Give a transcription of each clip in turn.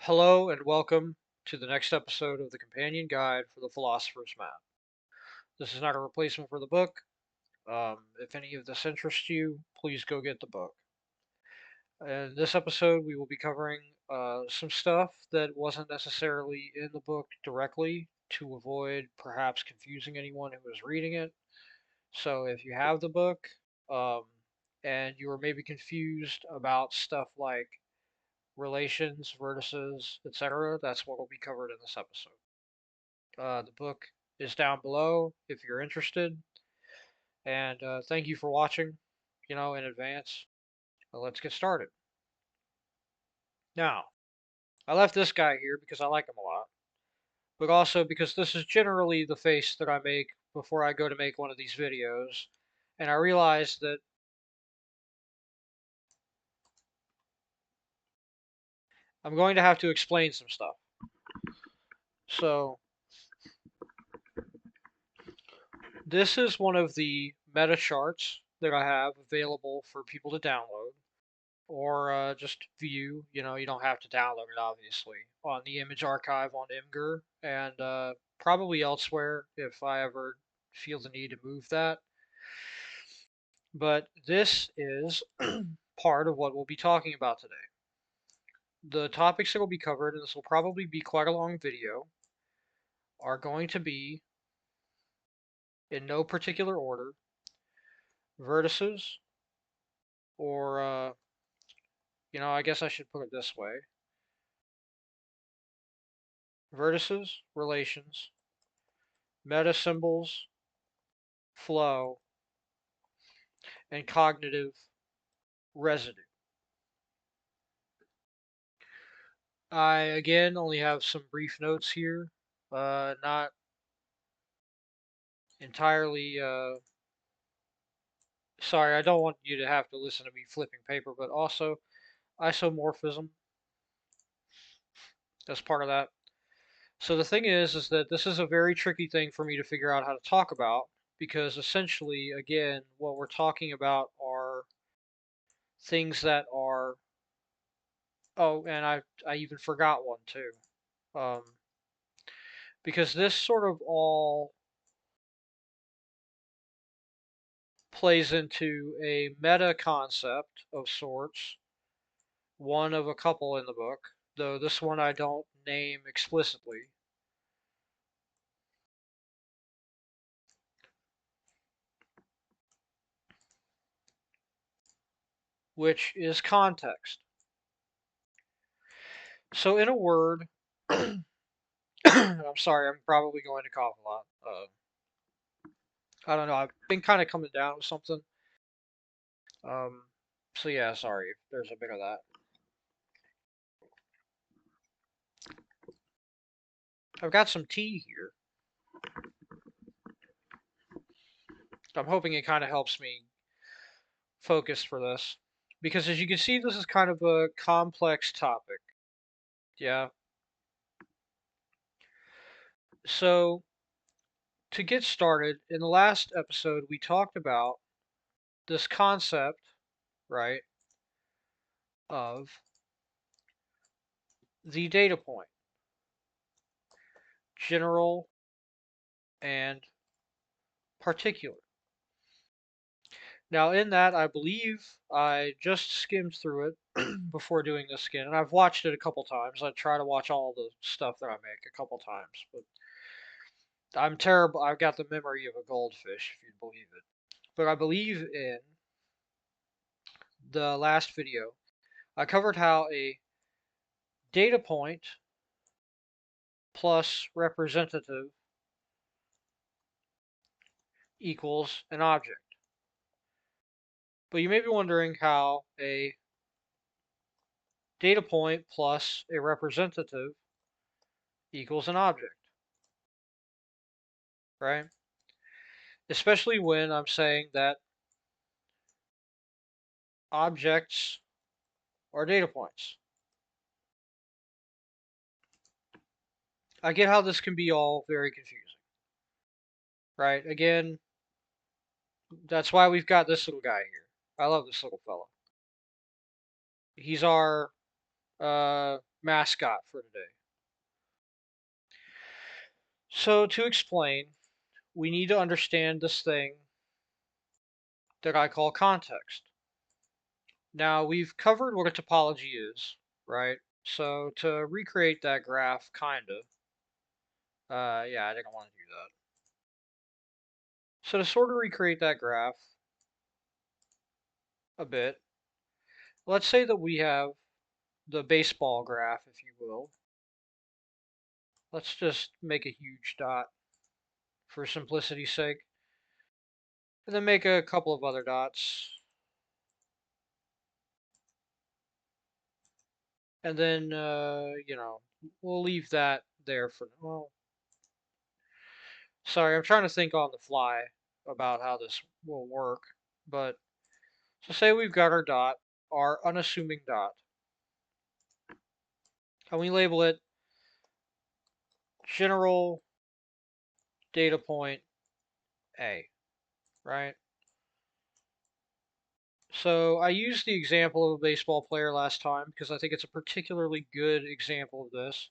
Hello and welcome to the next episode of the Companion Guide for the Philosopher's Map. This is not a replacement for the book. If any of this interests you, please go get the book. In this episode, we will be covering some stuff that wasn't necessarily in the book directly to avoid perhaps confusing anyone who was reading it. So if you have the book um, and you are maybe confused about stuff like relations, vertices, etc., that's what will be covered in this episode. The book is down below if you're interested. And thank you for watching, in advance. Let's get started. Now, I left this guy here because I like him a lot, but also because this is generally the face that I make before I go to make one of these videos. And I realized that I'm going to have to explain some stuff. So, this is one of the meta charts that I have available for people to download. Or just view. You don't have to download it, obviously, on the image archive on Imgur and probably elsewhere if I ever feel the need to move that. But this is part of what we'll be talking about today. The topics that will be covered, and this will probably be quite a long video, are going to be, in no particular order, vertices, or, I guess I should put it this way: vertices, relations, meta symbols, flow, and cognitive residue. I again only have some brief notes here, not entirely. Sorry, I don't want you to have to listen to me flipping paper, but also isomorphism as part of that. So the thing is that this is a very tricky thing for me to figure out how to talk about because essentially, again, what we're talking about are things that are. Oh, and I even forgot one too. Um, because this sort of all plays into a meta concept of sorts, one of a couple in the book, though this one I don't name explicitly, which is context. So, in a word, I'm sorry, I'm probably going to cough a lot. I don't know, I've been kind of coming down with something. Um, so, yeah, sorry if there's a bit of that. I've got some tea here. I'm hoping it kind of helps me focus for this. Because as you can see, this is kind of a complex topic. Yeah. So, to get started, in the last episode, we talked about this concept, right, of the data point, general and particular. Now, in that, I believe I just skimmed through it before doing this again, and I've watched it a couple times. I try to watch all the stuff that I make a couple times, but I'm terrible. I've got the memory of a goldfish, if you believe it. But I believe in the last video, I covered how a data point plus representative equals an object. But you may be wondering how a data point plus a representative equals an object, right? Especially when I'm saying that objects are data points. I get how this can be all very confusing, right? Again, that's why we've got this little guy here. I love this little fellow. He's our mascot for today. So to explain, we need to understand this thing that I call context. Now, we've covered what a topology is, right? So to recreate that graph, yeah, I didn't want to do that. So to sort of recreate that graph a bit, let's say that we have the baseball graph, if you will. Let's just make a huge dot for simplicity's sake, and then make a couple of other dots. And then, we'll leave that there for, well, sorry, I'm trying to think on the fly about how this will work. But, so say we've got our dot, our unassuming dot, and we label it general data point A, right? So I used the example of a baseball player last time because I think it's a particularly good example of this.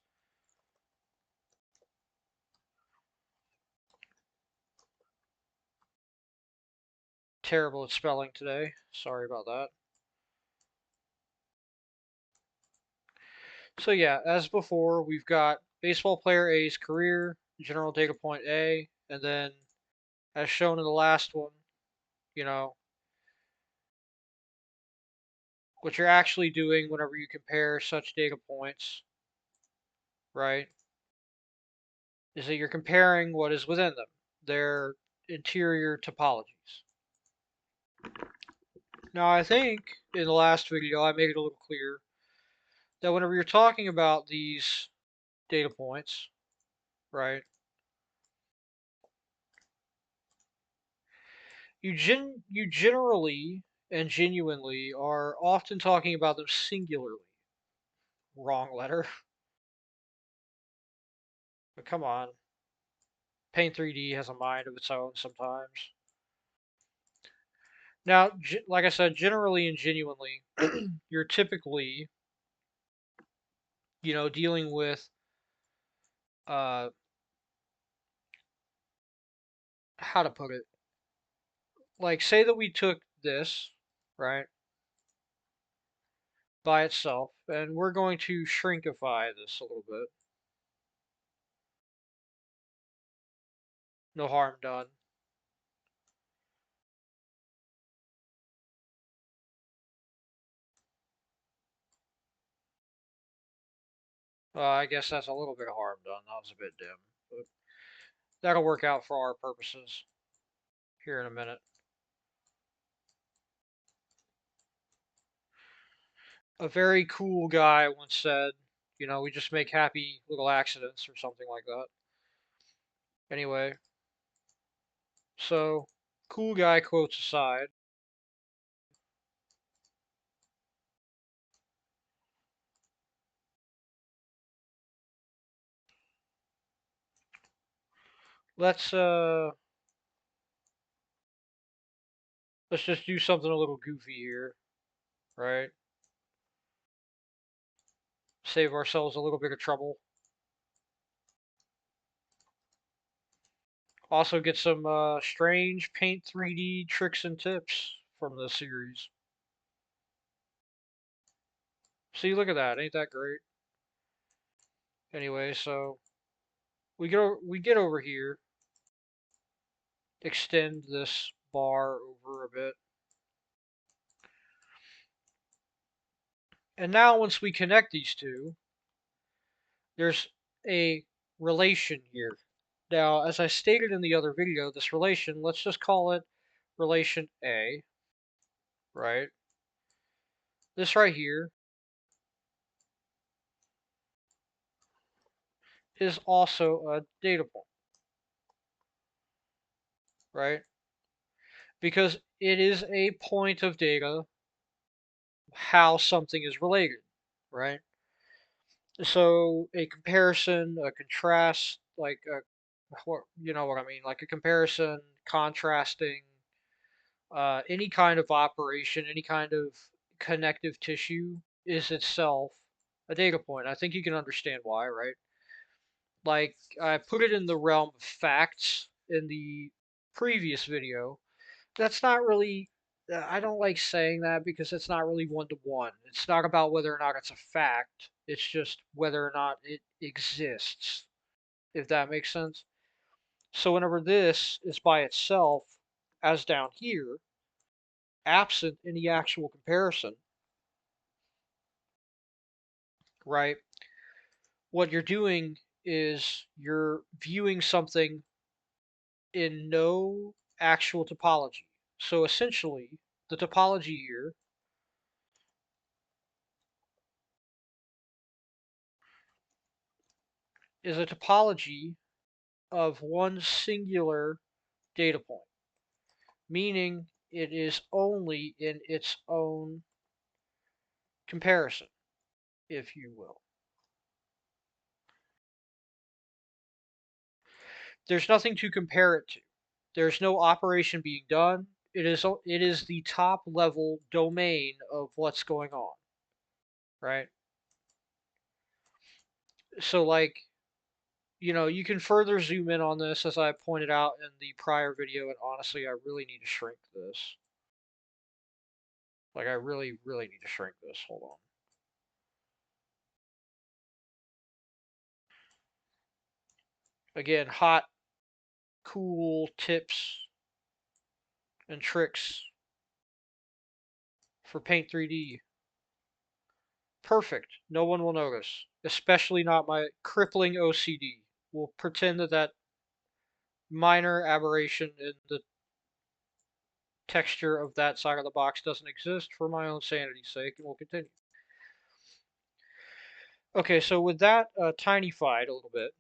Terrible at spelling today. Sorry about that. So yeah, as before, we've got baseball player A's career, general data point A, and then as shown in the last one, you know, what you're actually doing whenever you compare such data points, right, is that you're comparing what is within them, their interior topologies. Now, I think in the last video I made it a little clear that whenever you're talking about these data points, right, you generally and genuinely are often talking about them singularly. Wrong letter. But come on. Paint 3D has a mind of its own sometimes. Now, like I said, generally and genuinely, you're typically, dealing with, uh, how to put it? Like, say that we took this, right, by itself, and we're going to shrinkify this a little bit. No harm done. I guess that's a little bit of harm done. That was a bit dim, but that'll work out for our purposes here in a minute. A very cool guy once said, we just make happy little accidents or something like that. Anyway, so cool guy quotes aside, let's uh let's just do something a little goofy here, right? Save ourselves a little bit of trouble. Also get some strange Paint 3D tricks and tips from this series. See, look at that. Ain't that great? Anyway, so we get over here, extend this bar over a bit. And now once we connect these two, there's a relation here. Now, as I stated in the other video, this relation, let's just call it relation A, right? This right here is also a data point, right? Because it is a point of data how something is related, right? So a comparison, a contrast, like you know what I mean, like a comparison, contrasting, any kind of operation, any kind of connective tissue is itself a data point. I think you can understand why, right? Like, I put it in the realm of facts in the previous video. That's not really, I don't like saying that because it's not really one to one. It's not about whether or not it's a fact, it's just whether or not it exists, if that makes sense. So, whenever this is by itself, as down here, absent any actual comparison, right? What you're doing is you're viewing something in no actual topology. So essentially, the topology here is a topology of one singular data point, meaning it is only in its own comparison, if you will. There's nothing to compare it to. There's no operation being done. It is the top level domain of what's going on, right? So like, you can further zoom in on this as I pointed out in the prior video, and honestly, I really need to shrink this. Like, I really, really need to shrink this. Hold on. Again, hot, cool tips and tricks for Paint 3D. Perfect. No one will notice, especially not my crippling OCD. We'll pretend that minor aberration in the texture of that side of the box doesn't exist for my own sanity's sake, and we'll continue. Okay, so with that tinified a little bit,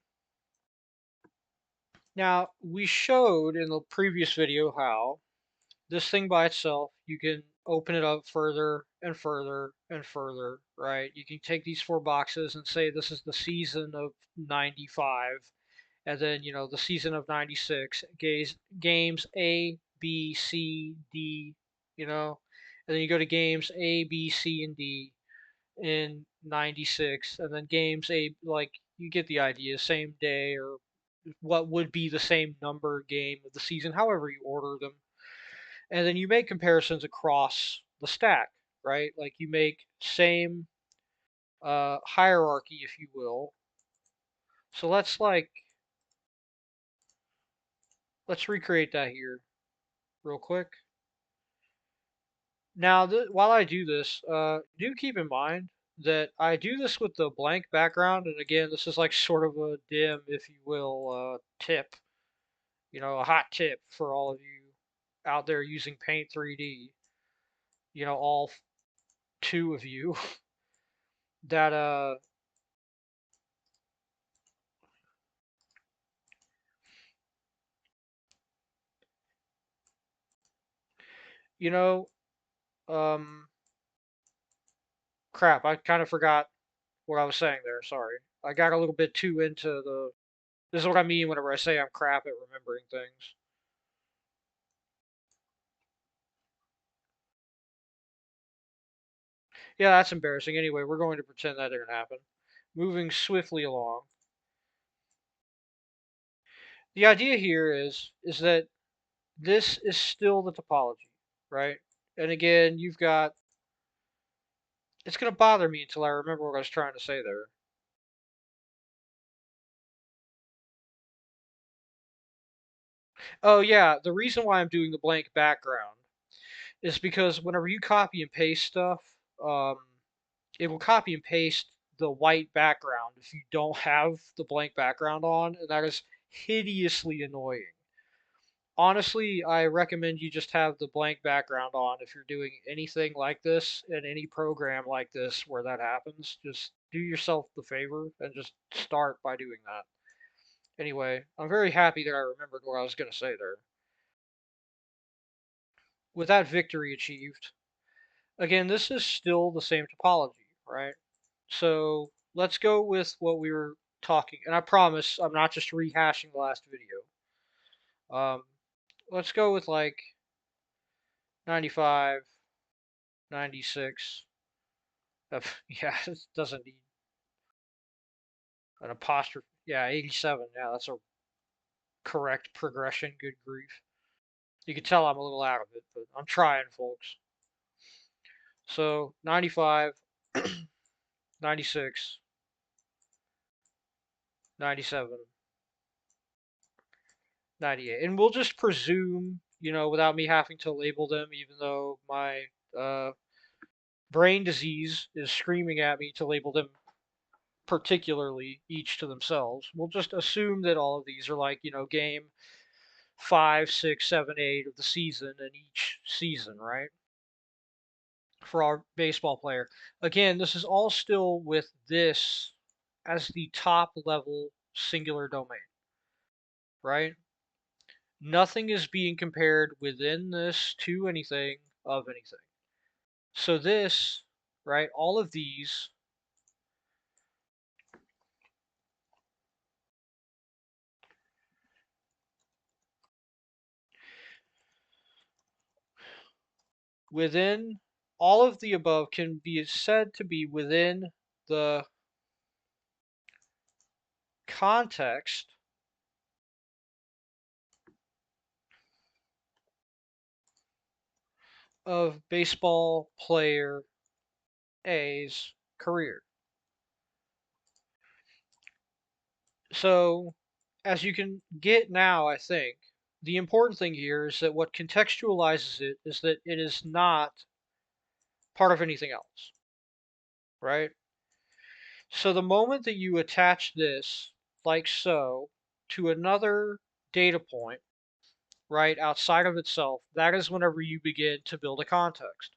now we showed in the previous video how this thing by itself, you can open it up further and further and further, right? You can take these four boxes and say this is the season of 95, and then, the season of 96, games A, B, C, D, and then you go to games A, B, C, and D in 96, and then games A, like, you get the idea, same day or what would be the same number game of the season, however you order them. And then you make comparisons across the stack, right? Like you make same hierarchy, if you will. So let's recreate that here real quick. Now, while I do this, do keep in mind that I do this with the blank background, and again, this is like sort of a dim, if you will, tip. A hot tip for all of you out there using Paint 3D. All two of you that you know um crap, I kind of forgot what I was saying there. Sorry. I got a little bit too into the. This is what I mean whenever I say I'm crap at remembering things. Yeah, that's embarrassing. Anyway, we're going to pretend that didn't happen. Moving swiftly along. The idea here is that this is still the topology, right? And again, you've got. It's going to bother me until I remember what I was trying to say there. Oh, yeah, the reason why I'm doing the blank background is because whenever you copy and paste stuff, um, it will copy and paste the white background if you don't have the blank background on, and that is hideously annoying. Honestly, I recommend you just have the blank background on if you're doing anything like this in any program like this where that happens. Just do yourself the favor and just start by doing that. Anyway, I'm very happy that I remembered what I was going to say there. With that victory achieved, again, this is still the same topology, right? So let's go with what we were talking, and I promise I'm not just rehashing the last video. Um, let's go with like 95, 96. Yeah, it doesn't need. An apostrophe. Yeah, 87. Yeah, that's a correct progression. Good grief. You can tell I'm a little out of it, but I'm trying, folks. So 95, 96, 97, 98. And we'll just presume, without me having to label them, even though my uh, brain disease is screaming at me to label them particularly, each to themselves. We'll just assume that all of these are like, game 5, 6, 7, 8 of the season in each season, right? For our baseball player. Again, this is all still with this as the top level singular domain, right? Nothing is being compared within this to anything of anything. So this, right, all of these within all of the above can be said to be within the context of baseball player A's career. So, as you can get now, I think, the important thing here is that what contextualizes it is that it is not part of anything else, right? So the moment that you attach this, like so, to another data point, right, outside of itself, that is whenever you begin to build a context.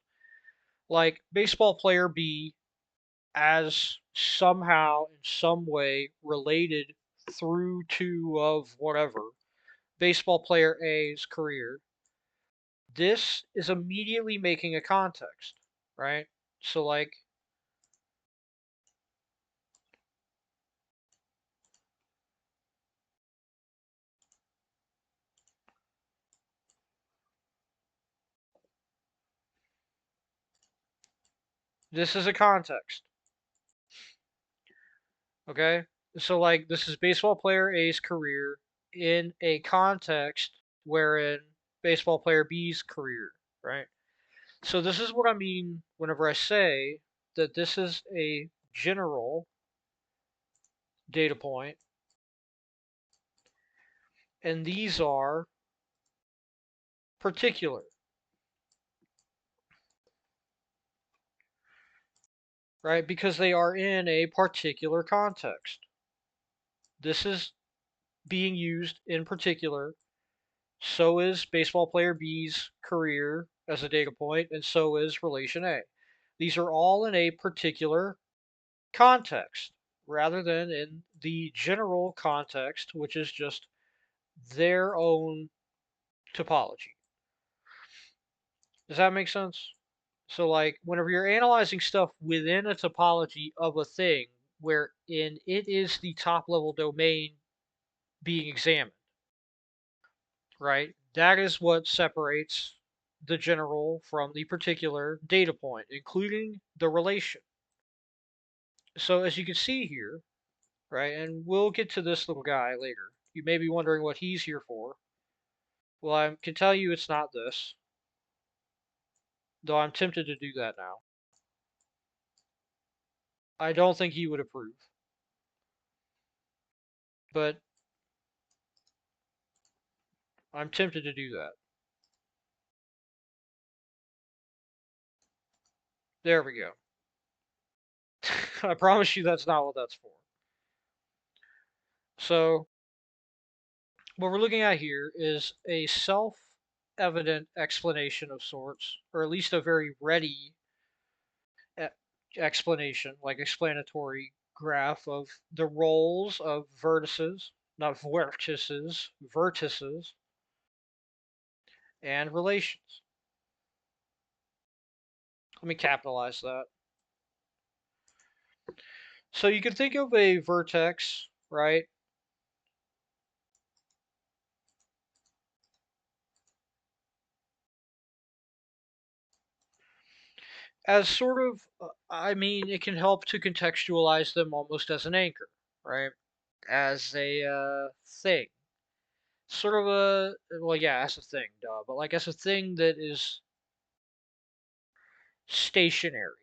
Like baseball player B as somehow, in some way, related through to of whatever, baseball player A's career, this is immediately making a context, right? So, like, this is a context, okay? So, like, this is baseball player A's career in a context wherein baseball player B's career, right? So, this is what I mean whenever I say that this is a general data point, and these are particular, right? Because they are in a particular context. This is being used in particular. So is baseball player B's career as a data point, and so is relation A. These are all in a particular context rather than in the general context, which is just their own topology. Does that make sense? So, like, whenever you're analyzing stuff within a topology of a thing, wherein it is the top level domain being examined, right? That is what separates the general from the particular data point, including the relation. So, as you can see here, right, and we'll get to this little guy later. You may be wondering what he's here for. Well, I can tell you it's not this, though I'm tempted to do that now. I don't think he would approve, but I'm tempted to do that. There we go. I promise you that's not what that's for. So, what we're looking at here is a self-evident explanation of sorts, or at least a very ready e- explanation, like explanatory graph of the roles of vertices, not vertices, and relations. Let me capitalize that. So you can think of a vertex, right, as sort of, I mean, it can help to contextualize them almost as an anchor, right? As a thing. Sort of a, well, yeah, as a thing, duh, but like as a thing that is stationary,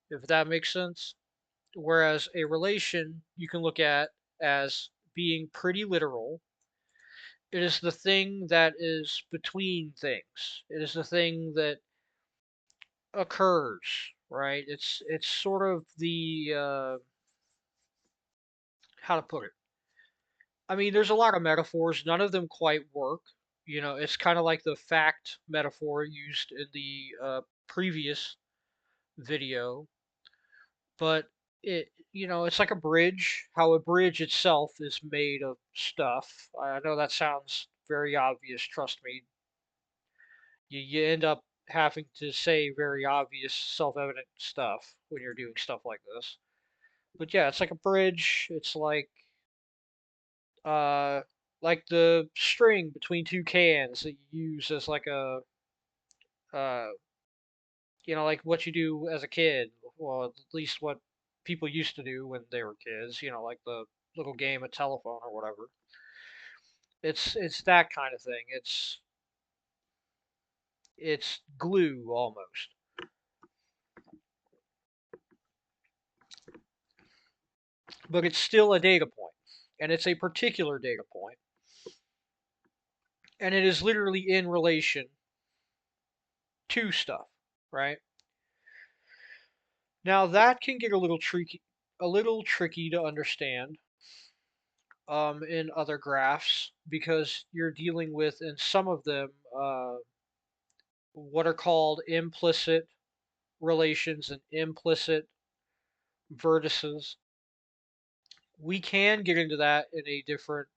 if that makes sense. Whereas a relation you can look at as being pretty literal. It is the thing that is between things. It is the thing that occurs, right? It's sort of the how to put it. I mean, there's a lot of metaphors. None of them quite work. It's kind of like the fact metaphor used in the previous video, but it's like a bridge. How a bridge itself is made of stuff. I know that sounds very obvious. Trust me. You end up having to say very obvious, self-evident stuff when you're doing stuff like this. But yeah, it's like a bridge. It's uh like the string between two cans that you use as like a uh like what you do as a kid. Well, at least what people used to do when they were kids. Like the little game of telephone or whatever. It's that kind of thing. It's glue almost, but it's still a data point, and it's a particular data point, and it is literally in relation to stuff, right? Now that can get a little tricky to understand in other graphs because you're dealing with in some of them what are called implicit relations and implicit vertices. We can get into that in a different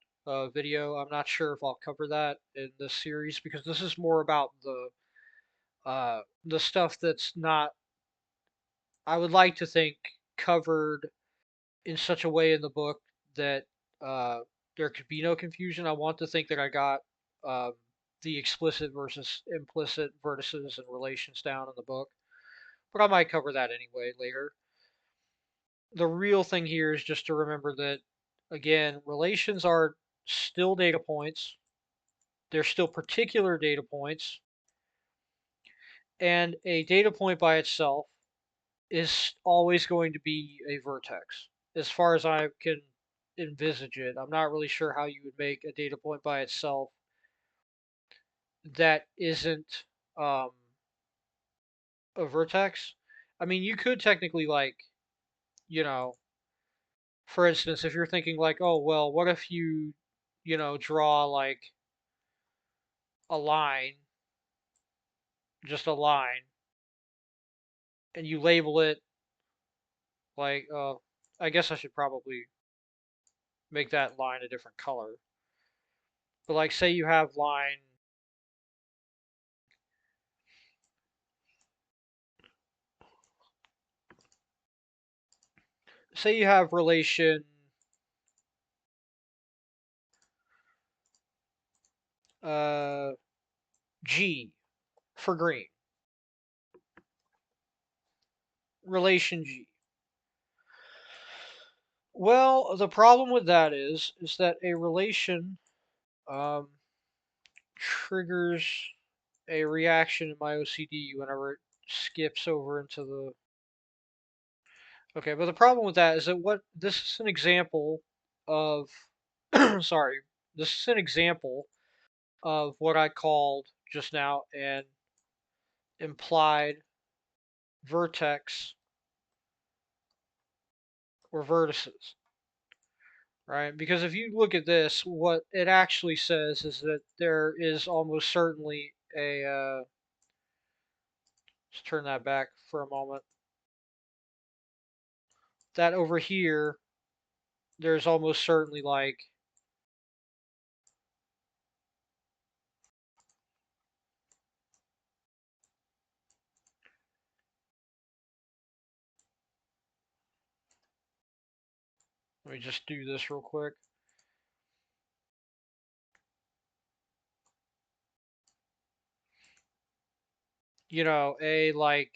video. I'm not sure if I'll cover that in this series because this is more about the stuff that's not, I would like to think, covered in such a way in the book that uh, there could be no confusion. I want to think that I got um, the explicit versus implicit vertices and relations down in the book, but I might cover that anyway later. The real thing here is just to remember that, again, relations are still data points. They're still particular data points, and a data point by itself is always going to be a vertex. As far as I can envisage it, I'm not really sure how you would make a data point by itself that isn't um, a vertex. I mean, you could technically, like, you know, for instance, if you're thinking like, oh, well, what if draw like a line, just a line, and you label it like, I guess I should probably make that line a different color. But like, say you have relation uh, G for green, relation G. Well, the problem with that is that a relation um, triggers a reaction in my OCD whenever it skips over into the. Okay, but the problem with that is that what this is an example of. Sorry, this is an example of what I called just now an implied vertex or vertices, right? Because if you look at this, what it actually says is that there is almost certainly a. Let's turn that back for a moment. That over here, there's almost certainly like. Let me just do this real quick. A like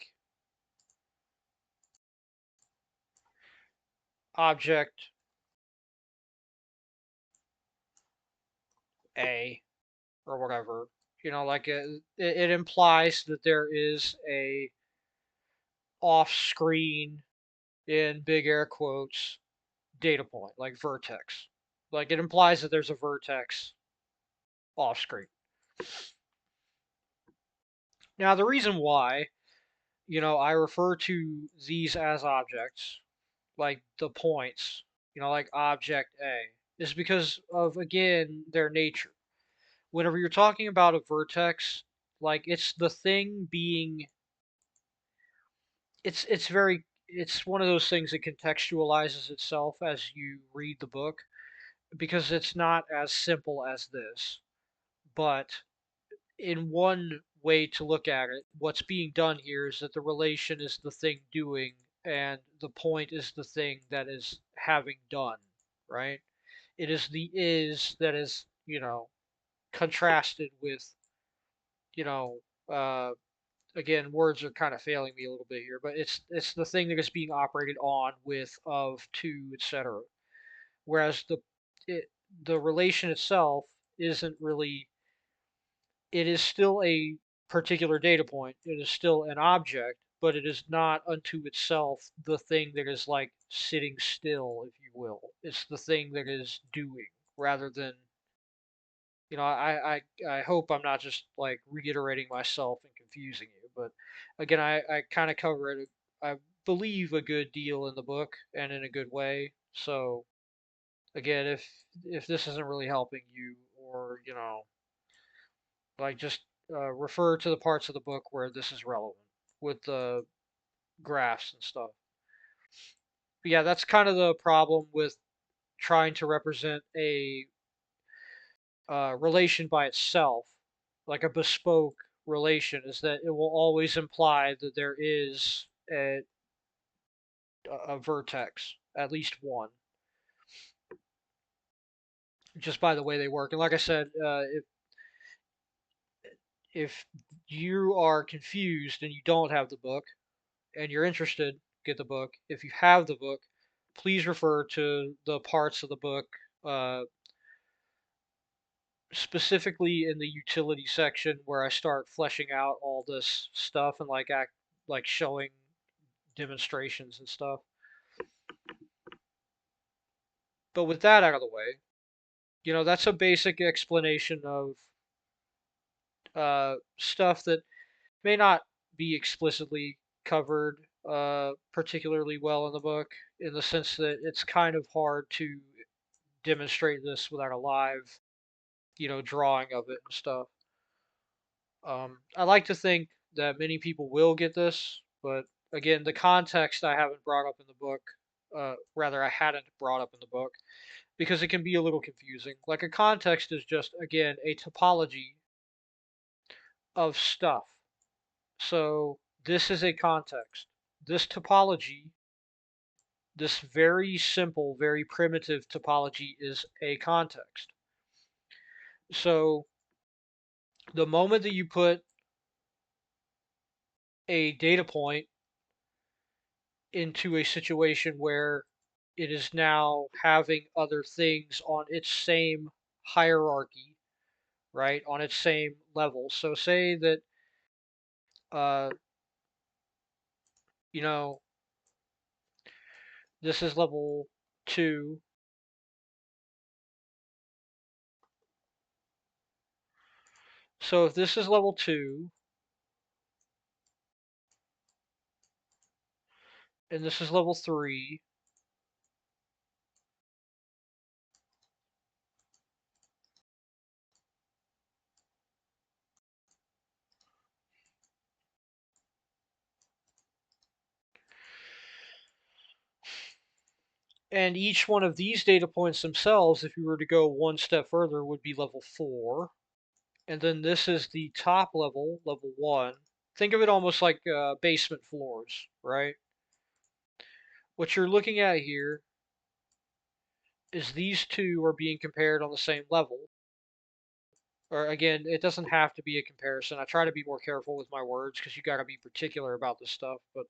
object A or whatever. Like it implies that there is a off-screen, in big air quotes, data point, like vertex. Like it implies that there's a vertex off-screen. Now, the reason why, I refer to these as objects, like the points, like object A, is because of, again, their nature. Whenever you're talking about a vertex, like it's the thing being, it's one of those things that contextualizes itself as you read the book, because it's not as simple as this. But in one way to look at it, what's being done here is that the relation is the thing doing, and the point is the thing that is having done, right? It is the is that is, contrasted with, you know, uh, again, words are kind of failing me a little bit here, but it's the thing that is being operated on, with, of, to, etc. Whereas it, the relation itself isn't really. It is still a particular data point. It is still an object, but it is not unto itself the thing that is like sitting still, if you will. It's the thing that is doing, rather than, I hope I'm not just like reiterating myself and confusing you, but again, I kind of cover it, I believe, a good deal in the book, and in a good way. So again, if this isn't really helping you, or like, just refer to the parts of the book where this is relevant, with the graphs and stuff. But yeah, that's kind of the problem with trying to represent a relation by itself, like a bespoke relation, is that it will always imply that there is a vertex, at least one, just by the way they work. And like I said, if you are confused and you don't have the book, and you're interested, get the book. If you have the book, please refer to the parts of the book, uh, specifically in the utility section, where I start fleshing out all this stuff, and like showing demonstrations and stuff. But with that out of the way, that's a basic explanation of stuff that may not be explicitly covered particularly well in the book, in the sense that it's kind of hard to demonstrate this without a live, drawing of it and stuff. I like to think that many people will get this, but again, the context I haven't brought up in the book. Rather, I hadn't brought up in the book, because it can be a little confusing. Like, a context is just, again, a topology of stuff. So this is a context. This topology, this very simple, very primitive topology, is a context. So the moment that you put a data point into a situation where it is now having other things on its same hierarchy, right, on its same level. So say that, uh, you know, this is level 2. So if this is level 2, and this is level 3, and each one of these data points themselves, if you were to go one step further, would be level 4. And then this is the top level, level 1. Think of it almost like basement floors, right? What you're looking at here is these two are being compared on the same level. Or again, it doesn't have to be a comparison. I try to be more careful with my words, because you got to be particular about this stuff. But,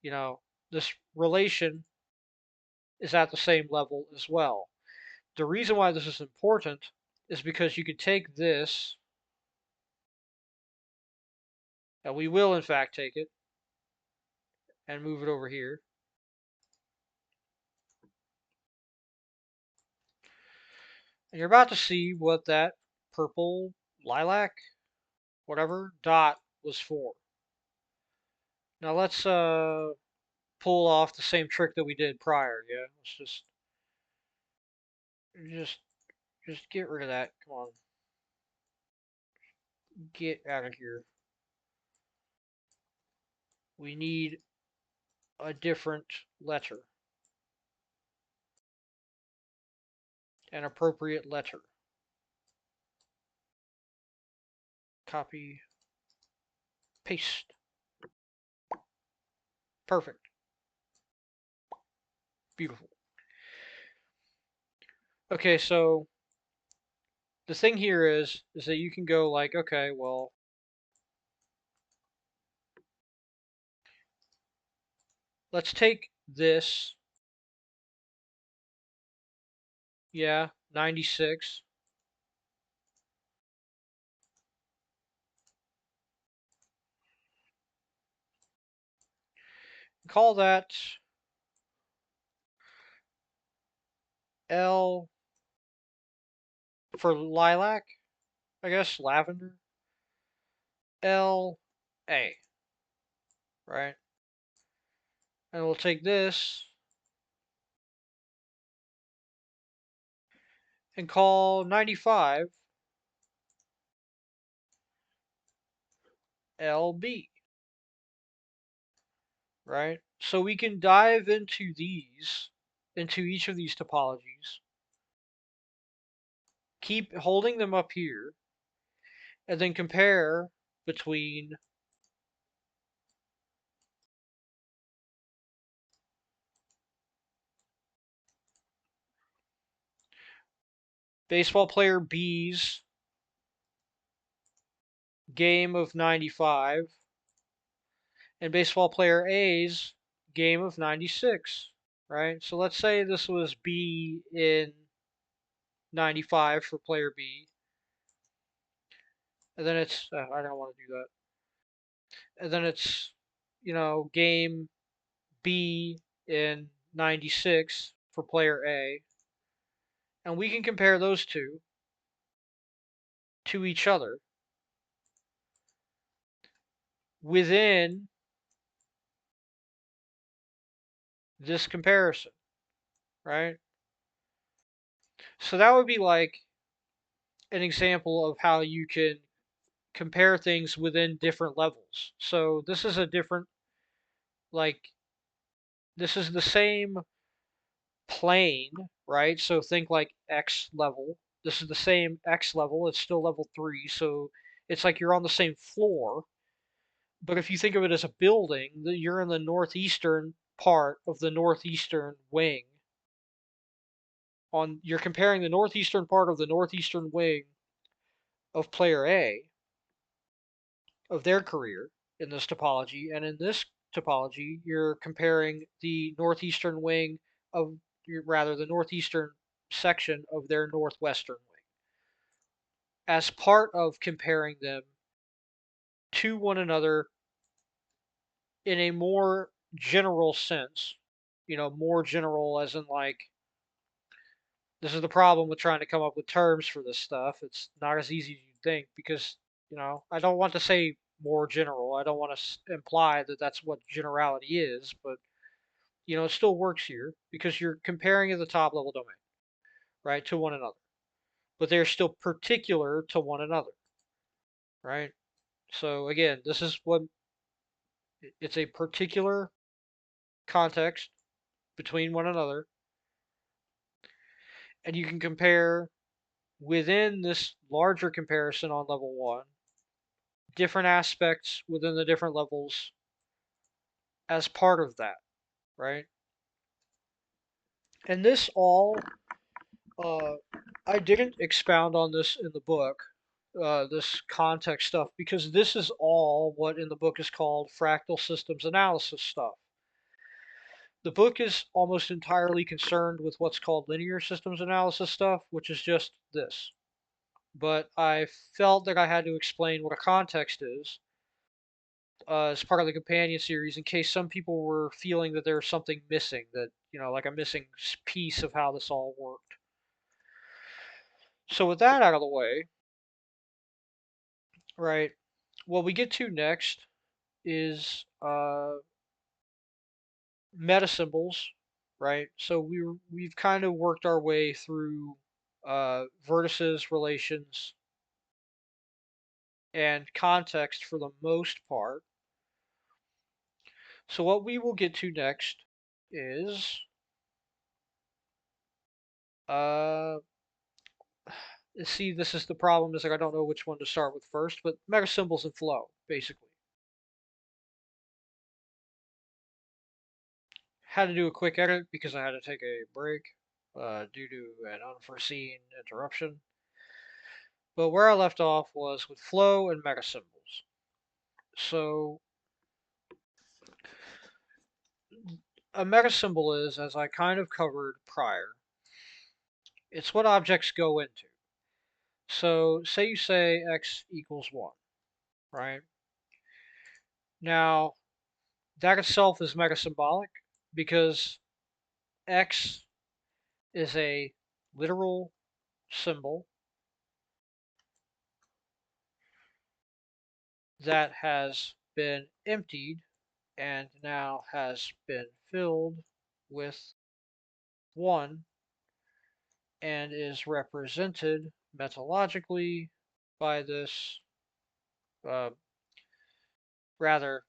you know, this relation is at the same level as well. The reason why this is important is because you could take this, and we will in fact take it, and move it over here. And you're about to see what that purple lilac, whatever, dot was for. Now let's pull off the same trick that we did prior, yeah? Let's just just get rid of that. Come on. Get out of here. We need a different letter. An appropriate letter. Copy, paste. Perfect. Beautiful. Okay, so the thing here is that you can go like, okay, well, let's take this. Yeah, 96. Call that L for lilac, I guess, lavender. L A, right? And we'll take this and call 95 LB, right? So we can dive into each of these topologies, keep holding them up here, and then compare between baseball player B's game of 95 and baseball player A's game of 96, right? So let's say this was B in 95 for player B, and then it's, I don't want to do that. And then it's, game B in 96 for player A, and we can compare those two to each other within this comparison, right? So that would be like an example of how you can compare things within different levels. So this is a different, like, this is the same plane, right? So think like X level. This is the same X level. It's still level 3. So it's like you're on the same floor. But if you think of it as a building, you're in the northeastern part of the northeastern wing. You're comparing the northeastern part of the northeastern wing of player A of their career in this topology, and in this topology, you're comparing the northeastern wing of, rather, the northeastern section of their northwestern wing as part of comparing them to one another in a more general sense. More general as in like, this is the problem with trying to come up with terms for this stuff. It's not as easy as you think because, I don't want to say more general. I don't want to imply that that's what generality is, but, it still works here because you're comparing at the top level domain, right, to one another. But they're still particular to one another, right? So again, this is what it's a particular context between one another, and you can compare within this larger comparison on level 1 different aspects within the different levels as part of that, right? And this all, uh, I didn't expound on this in the book, this context stuff, because this is all what in the book is called fractal systems analysis stuff. The book is almost entirely concerned with what's called linear systems analysis stuff, which is just this. but I felt that I had to explain what a context is as part of the companion series in case some people were feeling that there was something missing, that, like a missing piece of how this all worked. So with that out of the way, right, what we get to next is meta symbols, right? So we've kind of worked our way through vertices, relations, and context for the most part. So what we will get to next is uh see, this is the problem, is like I don't know which one to start with first, but meta symbols and flow, basically. Had to do a quick edit because I had to take a break due to an unforeseen interruption. But where I left off was with flow and meta symbols. So a meta symbol is, as I kind of covered prior, it's what objects go into. So say you say x equals 1, right? Now, that itself is metasymbolic because x is a literal symbol that has been emptied and now has been filled with 1 and is represented metallogically by this, uh, rather,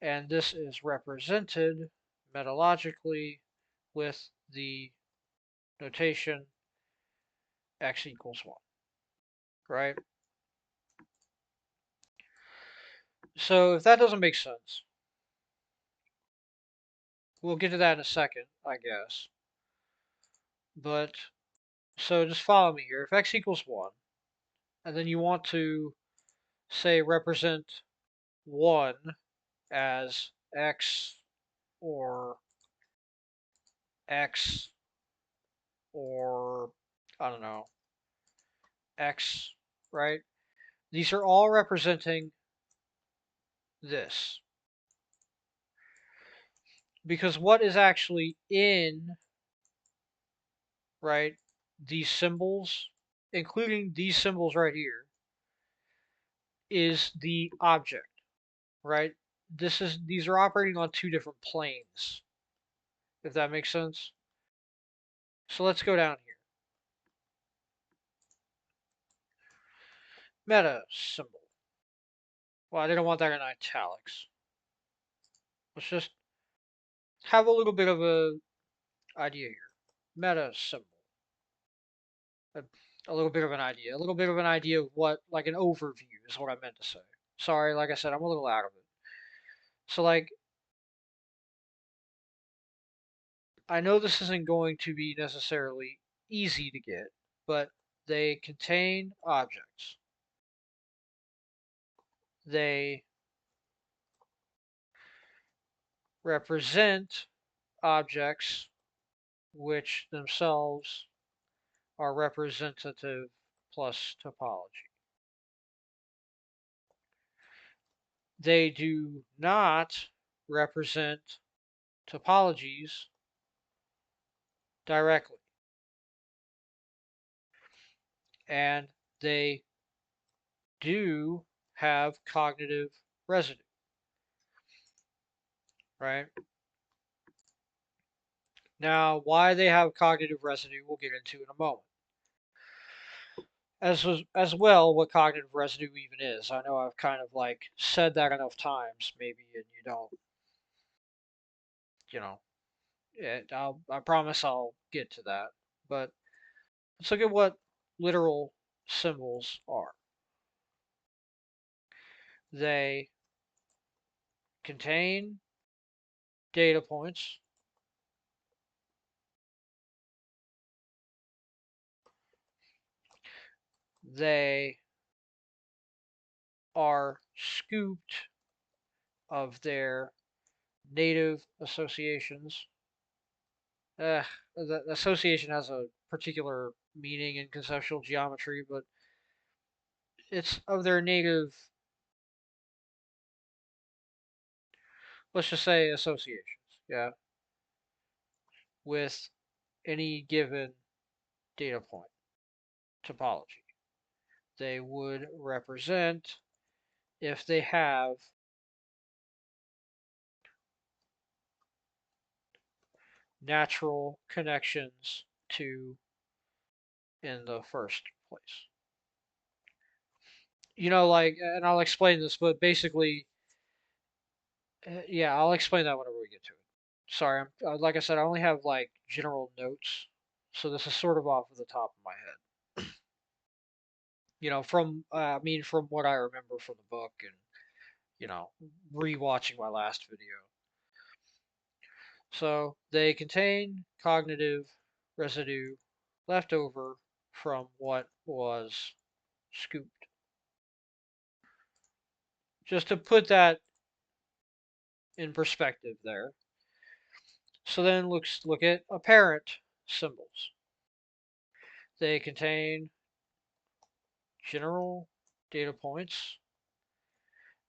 and this is represented metallogically with the notation x equals 1, right? So if that doesn't make sense, we'll get to that in a second, I guess. But, so just follow me here. If x equals 1, and then you want to, say, represent 1 as x or x or, I don't know, x, right? These are all representing this. Because what is actually in, right, these symbols, including these symbols right here, is the object, right? These are operating on two different planes, if that makes sense. So let's go down here. Meta symbol. Well, I didn't want that in italics. Let's just have a little bit of a idea here. Meta symbol. A, a little bit of an idea. A little bit of an idea of what, like an overview is what I meant to say. Sorry, like I said, I'm a little out of it. So, like, I know this isn't going to be necessarily easy to get, but they contain objects. They represent objects which themselves are representative plus topology. They do not represent topologies directly, and they do have cognitive residue, right? Now, why they have cognitive residue, we'll get into in a moment. As well, what cognitive residue even is. I know I've kind of like said that enough times, maybe, and you don't, you know, I promise I'll get to that. But let's look at what literal symbols are. They contain data points. They are scooped of their native associations the association has a particular meaning in conceptual geometry, but it's of their native, let's just say, associations, yeah, with any given data point topology. They would represent if they have natural connections to in the first place. Like, and I'll explain this, but basically, yeah, I'll explain that whenever we get to it. Sorry, like I said, I only have like general notes, so this is sort of off of the top of my head. From I mean, from what I remember from the book and you know, rewatching my last video. So they contain cognitive residue left over from what was scooped. Just to put that in perspective there. So then look at apparent symbols. They contain general data points.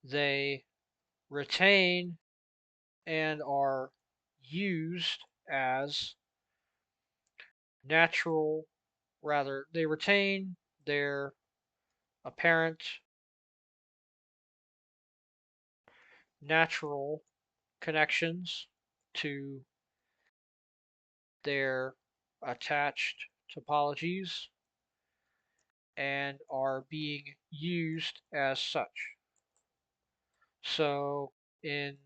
They retain and are used as natural, rather, they retain their apparent natural connections to their attached topologies and are being used as such. So in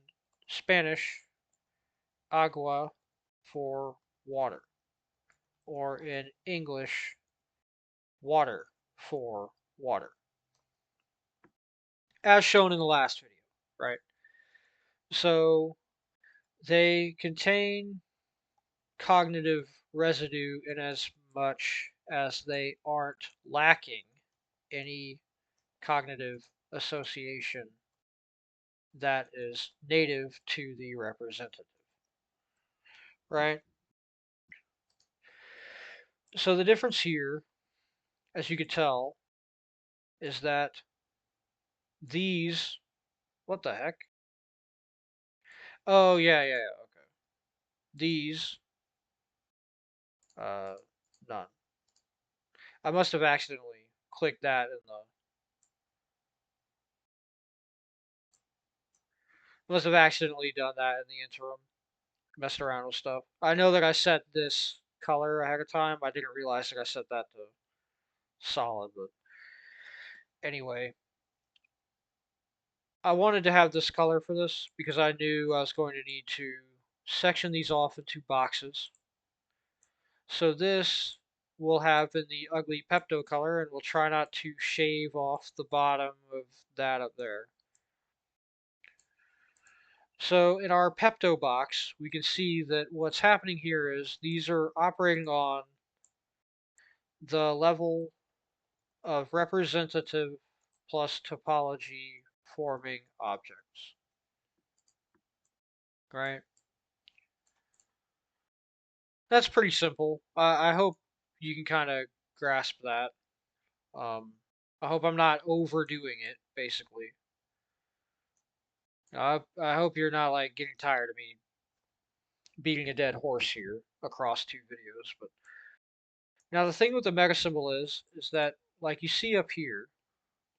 Spanish, agua for water, or in English, water for water, as shown in the last video, right? So they contain cognitive residue in as much as they aren't lacking any cognitive association that is native to the representative, right? So the difference here, as you could tell, is that these, what the heck? Oh, yeah, okay. These, uh, none. I must have accidentally clicked that in the, must have accidentally done that in the interim, messed around with stuff. I know that I set this color ahead of time. I didn't realize that I set that to solid, but anyway, I wanted to have this color for this because I knew I was going to need to section these off into boxes. So this we'll have in the ugly Pepto color, and we'll try not to shave off the bottom of that up there. So in our Pepto box, we can see that what's happening here is these are operating on the level of representative plus topology forming objects, right? That's pretty simple. I hope you can kind of grasp that. Um, I hope I'm not overdoing it, basically. I hope you're not like getting tired of me beating a dead horse here across two videos. But now the thing with the mega symbol is that like you see up here,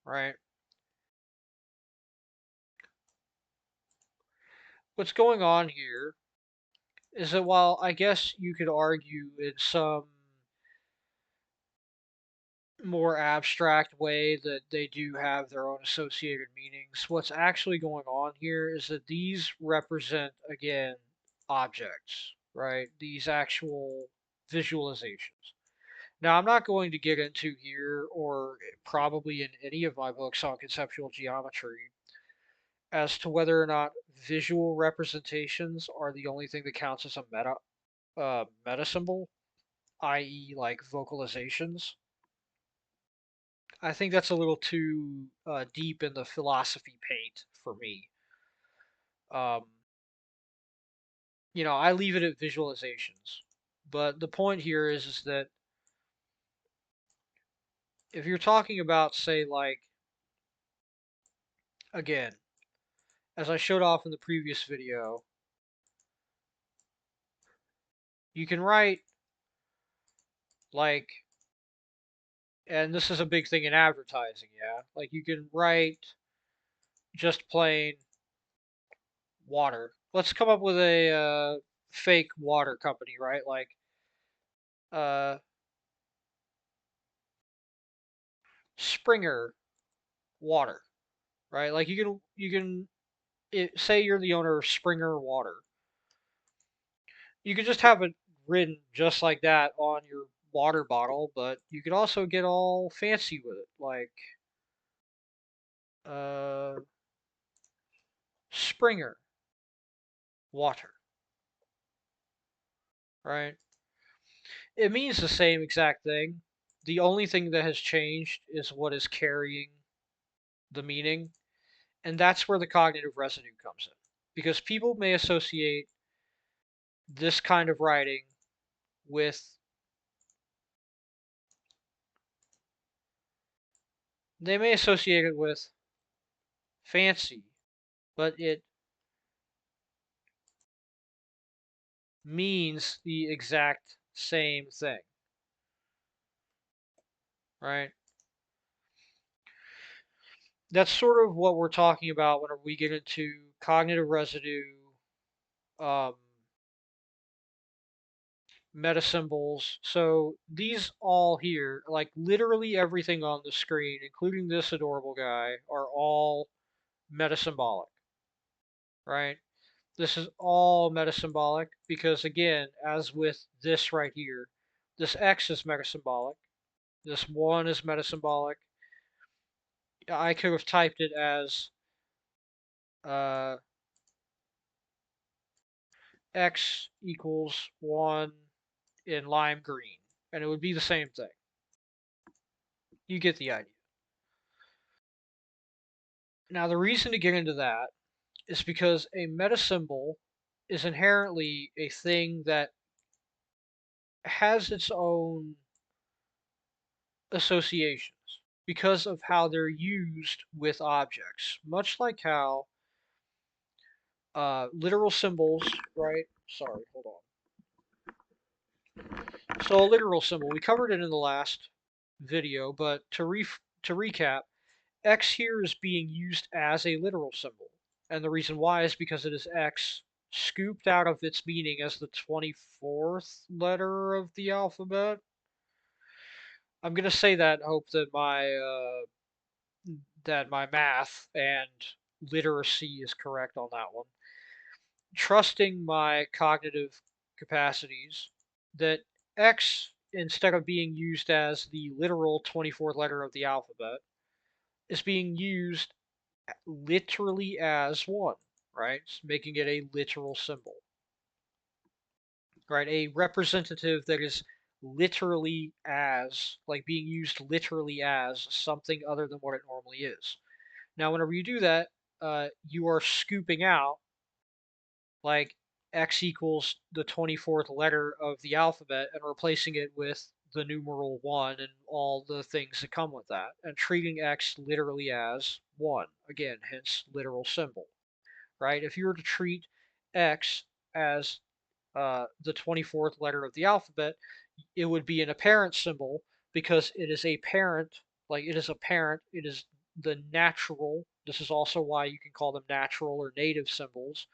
right? What's going on here is that while I guess you could argue in some more abstract way that they do have their own associated meanings, what's actually going on here is that these represent, again, objects, right? These actual visualizations. Now, I'm not going to get into here, or probably in any of my books on conceptual geometry, as to whether or not visual representations are the only thing that counts as a meta symbol, i.e., like vocalizations. I think that's a little too deep in the philosophy paint for me. Um, I leave it at visualizations. But the point here is that if you're talking about, say, like, again, as I showed off in the previous video, you can write, like, and this is a big thing in advertising, yeah? Like, you can write just plain water. Let's come up with a fake water company, right? Like, uh, Springer Water, right? Like, say you're the owner of Springer Water. You could just have it written just like that on your water bottle, but you could also get all fancy with it, like uh, Springer Water, right? It means the same exact thing. The only thing that has changed is what is carrying the meaning, and that's where the cognitive residue comes in. Because people may associate this kind of writing with, they may associate it with fancy, but it means the exact same thing, right? That's sort of what we're talking about when we get into cognitive residue, um, meta symbols. So these all here, like literally everything on the screen, including this adorable guy, are all metasymbolic, right? This is all metasymbolic because, again, as with this right here, this X is metasymbolic. This 1 is metasymbolic. I could have typed it as uh, X equals 1 in lime green, and it would be the same thing. You get the idea. Now, the reason to get into that is because a metasymbol is inherently a thing that has its own associations because of how they're used with objects, much like how literal symbols, right? Sorry, hold on. So a literal symbol, we covered it in the last video, but to recap, X here is being used as a literal symbol. And the reason why is because it is X scooped out of its meaning as the 24th letter of the alphabet. I'm going to say that and hope that my math and literacy is correct on that one. Trusting my cognitive capacities, that X, instead of being used as the literal 24th letter of the alphabet, is being used literally as 1, right? Making it a literal symbol, right? A representative that is literally as, like being used literally as something other than what it normally is. Now, whenever you do that, you are scooping out, like, X equals the 24th letter of the alphabet and replacing it with the numeral 1 and all the things that come with that, and treating X literally as 1. Again, hence literal symbol, right? If you were to treat X as the 24th letter of the alphabet, it would be an apparent symbol because it is a parent, like it is a parent, it is the natural. This is also why you can call them natural or native symbols,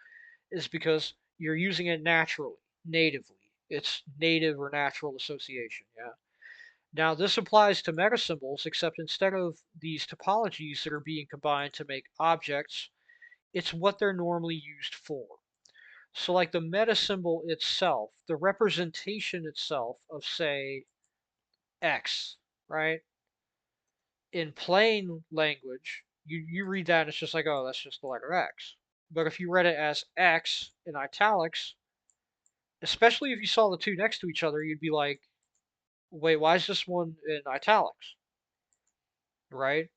is because you're using it naturally, natively. It's native or natural association, yeah? Now, this applies to metasymbols, except instead of these topologies that are being combined to make objects, it's what they're normally used for. So, like the meta symbol itself, the representation itself of, say, X, right? In plain language, you read that and it's just like, oh, that's just the letter X. But if you read it as X in italics, especially if you saw the two next to each other, you'd be like, wait, why is this one in italics? Right?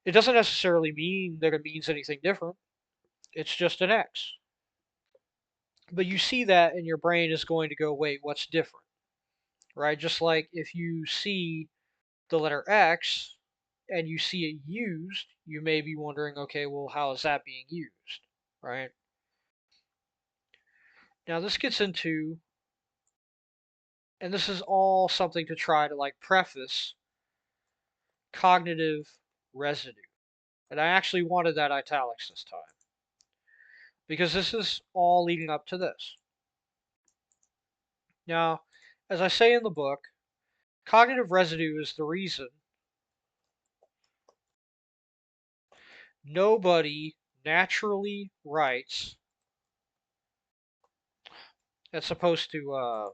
It doesn't necessarily mean that it means anything different. It's just an X. But you see that and your brain is going to go, wait, what's different? Right? Just like if you see the letter X and you see it used, you may be wondering, okay, well, how is that being used? Right? Now, this gets into, and this is all something to try to like preface cognitive residue. And I actually wanted that italics this time because this is all leading up to this. Now, as I say in the book, cognitive residue is the reason nobody naturally writes. That's supposed to,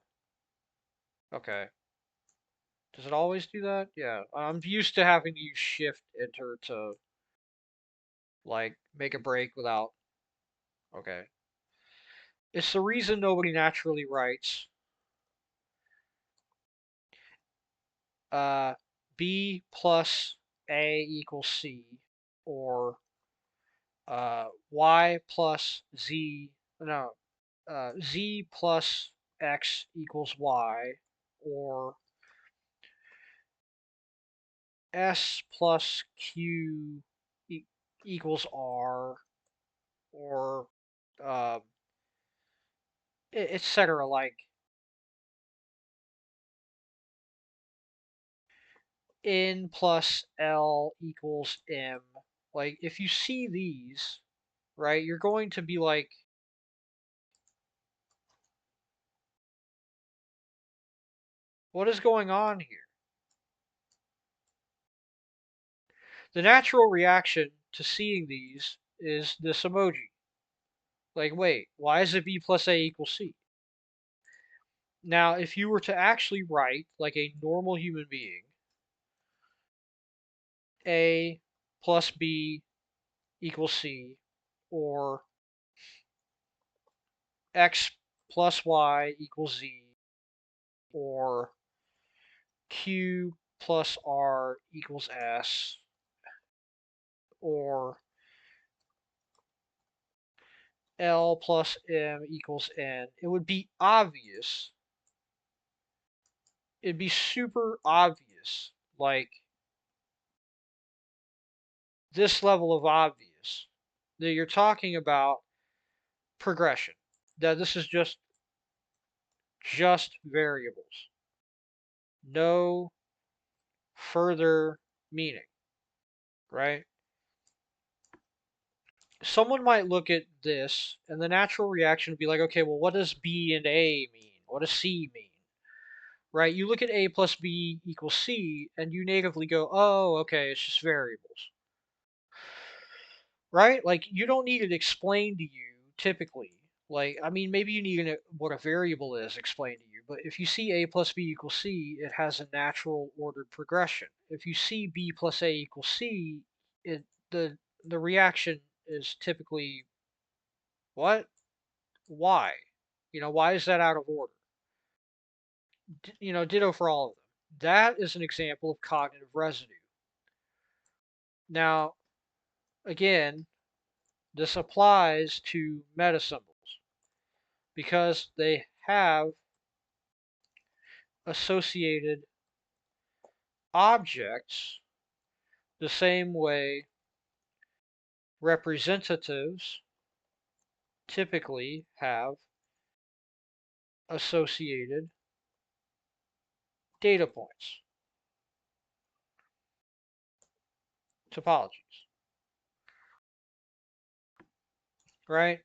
okay. Does it always do that? Yeah. I'm used to having to use shift enter to, like, make a break without, okay. It's the reason nobody naturally writes, uh, B plus A equals C, or, Y plus Z, no, Z plus X equals Y, or S plus Q equals R, or um, etc. Like N plus L equals M. Like if you see these, right, you're going to be like, what is going on here? The natural reaction to seeing these is this emoji. Like, wait, why is it B plus A equals C? Now, if you were to actually write like a normal human being, A plus B equals C, or X plus Y equals Z, or Q plus R equals S, or L plus M equals N, it would be obvious. It'd be super obvious, like this level of obvious, that you're talking about progression, that this is just variables, no further meaning, right? Someone might look at this and the natural reaction would be like, okay, well, what does B and A mean? What does C mean? Right? You look at A plus B equals C and you natively go, oh, okay, it's just variables. Right? Like, you don't need it explained to you typically. Like, I mean, maybe you need what a variable is explained to you, but if you see A plus B equals C, it has a natural ordered progression. If you see B plus A equals C, it the reaction is typically, what? Why? Why is that out of order? Ditto for all of them. That is an example of cognitive residue. Now, again, this applies to meta symbols because they have associated objects the same way representatives typically have associated data points, topologies, right?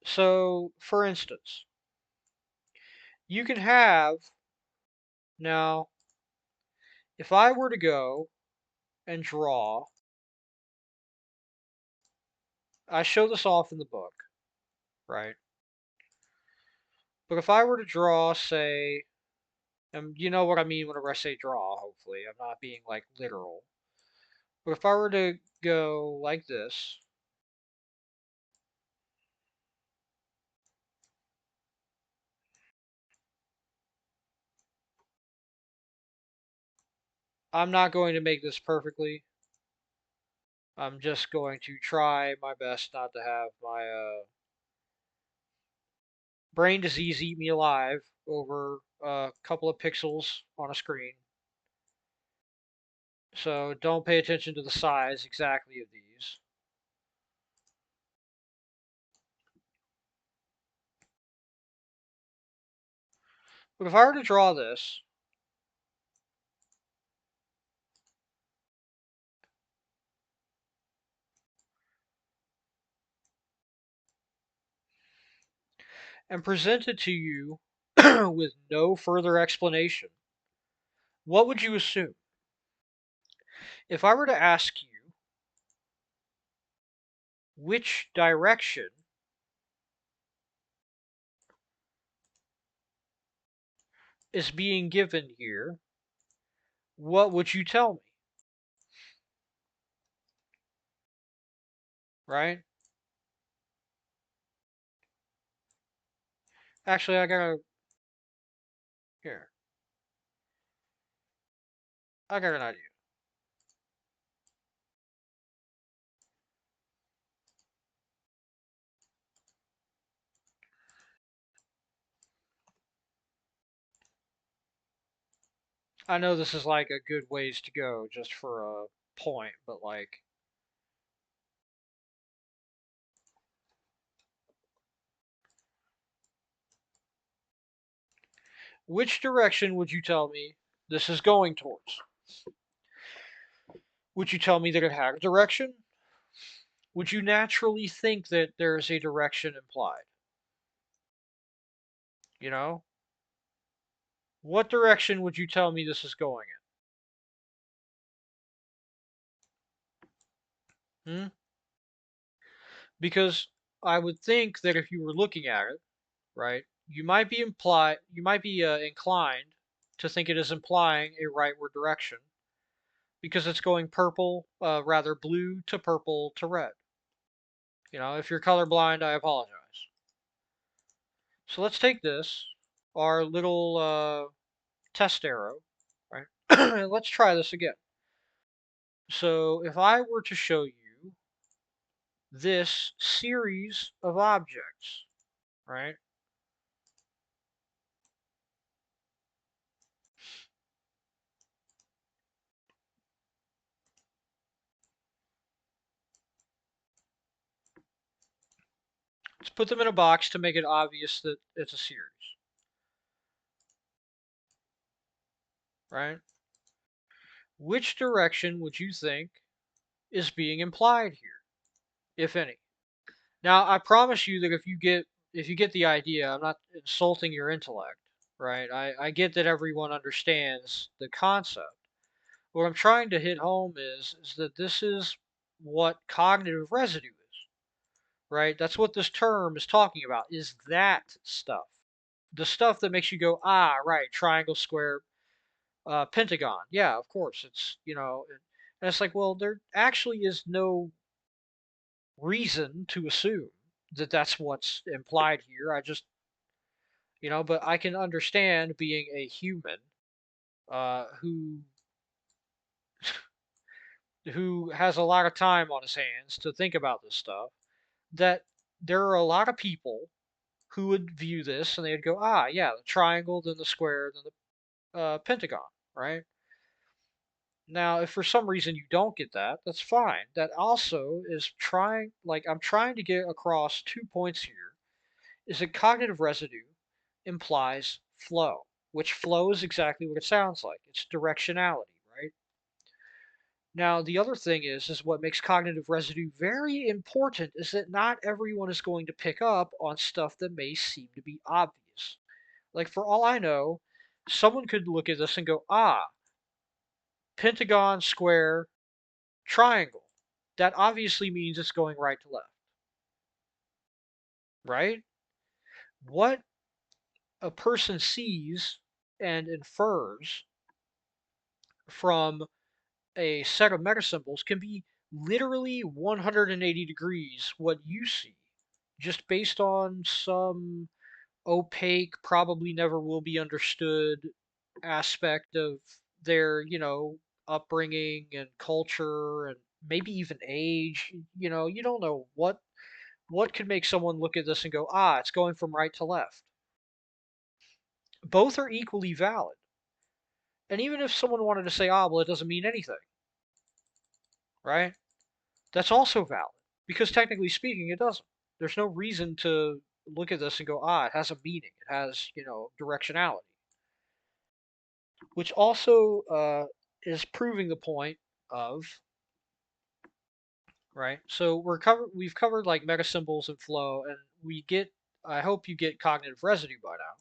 So, for instance, you can have, now, if I were to go and draw, I show this off in the book, right? But if I were to draw, say, and you know what I mean whenever I say draw, hopefully, I'm not being like literal. But if I were to go like this, I'm not going to make this perfectly. I'm just going to try my best not to have my Brain disease eat me alive over a couple of pixels on a screen. So don't pay attention to the size exactly of these. But if I were to draw this, and present it to you with no further explanation, what would you assume? If I were to ask you which direction is being given here, what would you tell me? Right? Actually, I gotta, here, I got an idea. I know this is like a good ways to go just for a point, but like, which direction would you tell me this is going towards? Would you tell me that it had a direction? Would you naturally think that there is a direction implied? You know? What direction would you tell me this is going in? Hmm? Because I would think that if you were looking at it, right, you might be inclined to think it is implying a rightward direction because it's going purple, rather blue to purple to red. You know, if you're colorblind, I apologize. So let's take this, our little test arrow, right? And let's try this again. So if I were to show you this series of objects, right? Let's put them in a box to make it obvious that it's a series, right? Which direction would you think is being implied here, if any? Now, I promise you that if you get the idea, I'm not insulting your intellect, right? I get that everyone understands the concept. What I'm trying to hit home is that this is what cognitive residue is, right? That's what this term is talking about, is that stuff. The stuff that makes you go, ah, right, triangle, square, pentagon. Yeah, of course. It's, and it's like, well, there actually is no reason to assume that that's what's implied here. I just, but I can understand being a human who has a lot of time on his hands to think about this stuff, that there are a lot of people who would view this and they'd go, ah, yeah, the triangle, then the square, then the pentagon, right? Now, if for some reason you don't get that, that's fine. That also is I'm trying to get across 2 points here, is that cognitive residue implies flow, which flow is exactly what it sounds like. It's directionality, right? Now, the other thing is what makes cognitive residue very important is that not everyone is going to pick up on stuff that may seem to be obvious. Like, for all I know, someone could look at this and go, ah, pentagon, square, triangle. That obviously means it's going right to left, right? What a person sees and infers from a set of meta symbols can be literally 180 degrees what you see, just based on some opaque, probably never will be understood aspect of their, upbringing and culture and maybe even age. You don't know what could make someone look at this and go, ah, it's going from right to left? Both are equally valid. And even if someone wanted to say, ah, well, it doesn't mean anything, right? That's also valid. Because technically speaking, it doesn't. There's no reason to look at this and go, ah, it has a meaning. It has, directionality. Which also is proving the point of, right? So we've covered like meta symbols and flow, and I hope you get cognitive residue by now.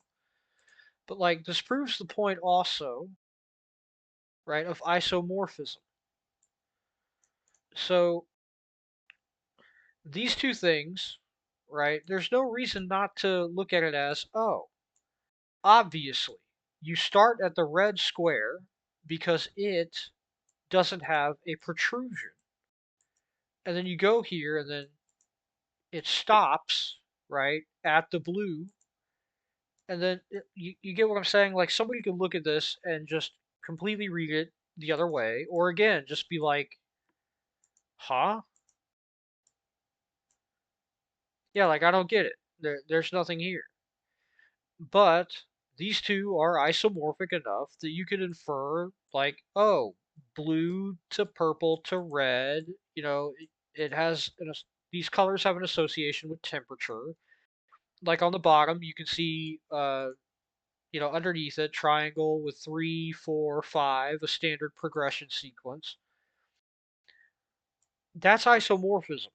But like this proves the point also, right, of isomorphism. So these two things, right, there's no reason not to look at it as, oh, obviously, you start at the red square because it doesn't have a protrusion. And then you go here and then it stops, right, at the blue. And then you get what I'm saying? Like somebody could look at this and just completely read it the other way. Or again, just be like, huh? Yeah, like I don't get it. There's nothing here. But these two are isomorphic enough that you could infer, like, oh, blue to purple to red, it has these colors have an association with temperature. Like on the bottom, you can see, underneath it, triangle with 3, 4, 5, a standard progression sequence. That's isomorphism.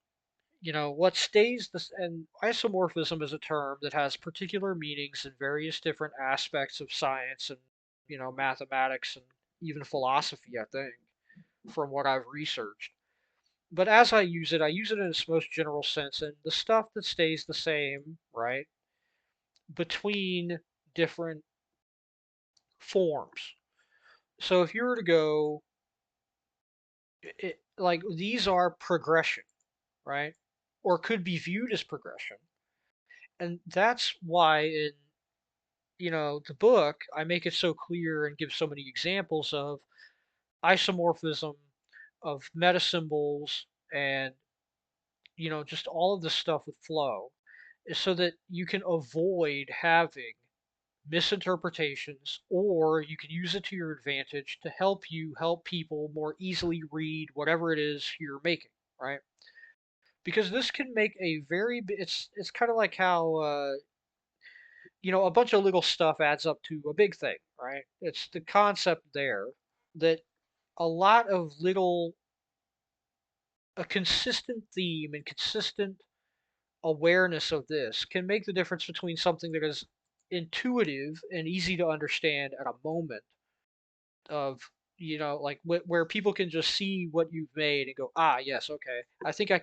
What stays this, and isomorphism is a term that has particular meanings in various different aspects of science and mathematics and even philosophy, I think, from what I've researched. But as I use it in its most general sense, and the stuff that stays the same, right, between different forms. So if you were to go, like these are progression, right, or could be viewed as progression. And that's why in the book, I make it so clear and give so many examples of isomorphism, of meta symbols, and just all of this stuff with flow, is so that you can avoid having misinterpretations, or you can use it to your advantage to help people more easily read whatever it is you're making, right? Because this can make a it's kind of like how a bunch of little stuff adds up to a big thing, right? It's the concept there that a lot of a consistent theme and consistent awareness of this can make the difference between something that is intuitive and easy to understand at a moment of, like where people can just see what you've made and go, ah, yes, okay, I think I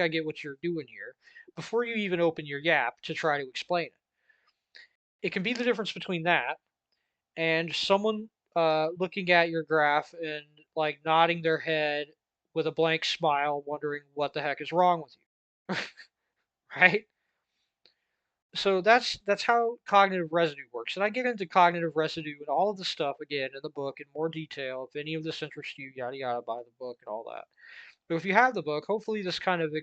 get what you're doing here, before you even open your Yap to try to explain it. It can be the difference between that and someone looking at your graph and like nodding their head with a blank smile, wondering what the heck is wrong with you, right? So that's how cognitive residue works, and I get into cognitive residue and all of the stuff again in the book in more detail. If any of this interests you, yada yada, buy the book and all that. But if you have the book, hopefully this kind of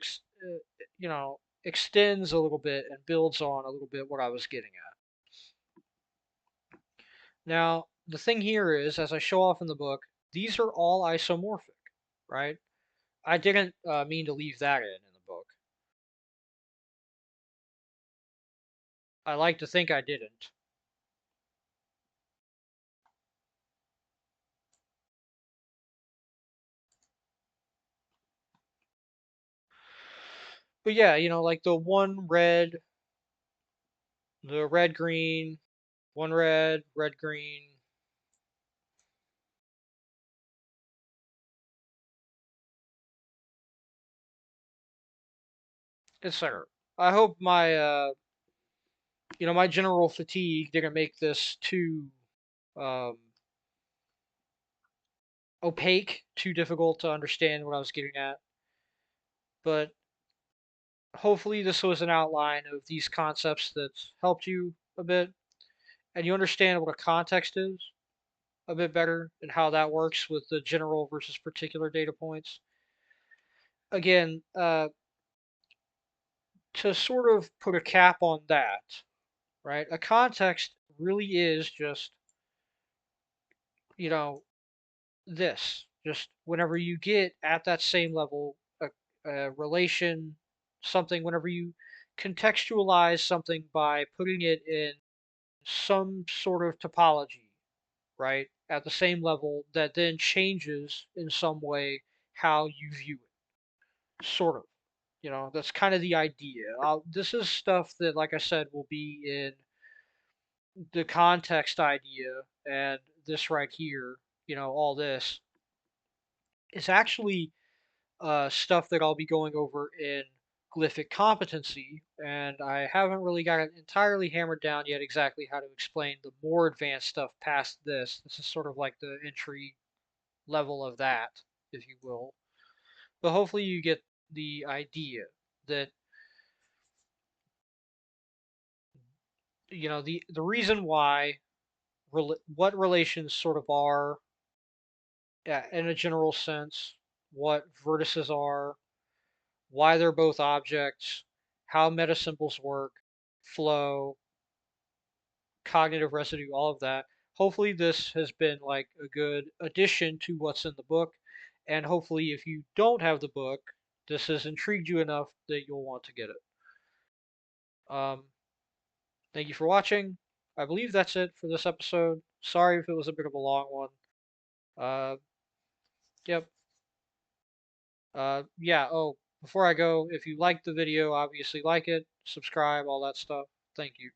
extends a little bit and builds on a little bit what I was getting at. Now, the thing here is, as I show off in the book, these are all isomorphic, right? I didn't mean to leave that in the book. I like to think I didn't. But yeah, like the red green, one red, red green, etc. I hope my general fatigue didn't make this too um, opaque, too difficult to understand what I was getting at. But hopefully, this was an outline of these concepts that helped you a bit, and you understand what a context is a bit better and how that works with the general versus particular data points. Again, to sort of put a cap on that, right? A context really is just, you know, this. Just whenever you get at that same level, a relation, something, whenever you contextualize something by putting it in some sort of topology, right? At the same level that then changes in some way how you view it, sort of. That's kind of the idea. This is stuff that, like I said, will be in the context idea, and this right here, all this is actually stuff that I'll be going over in glyphic competency, and I haven't really got it entirely hammered down yet exactly how to explain the more advanced stuff past this. This is sort of like the entry level of that, if you will. But hopefully you get the idea that the reason why what relations sort of are, in a general sense, what vertices are, why they're both objects, how metasymbols work, flow, cognitive residue, all of that. Hopefully, this has been like a good addition to what's in the book. And hopefully, if you don't have the book, this has intrigued you enough that you'll want to get it. Um, Thank you for watching. I believe that's it for this episode. Sorry if it was a bit of a long one. Uh, yep. Yeah. Oh, before I go, if you liked the video, obviously like it, subscribe, all that stuff. Thank you.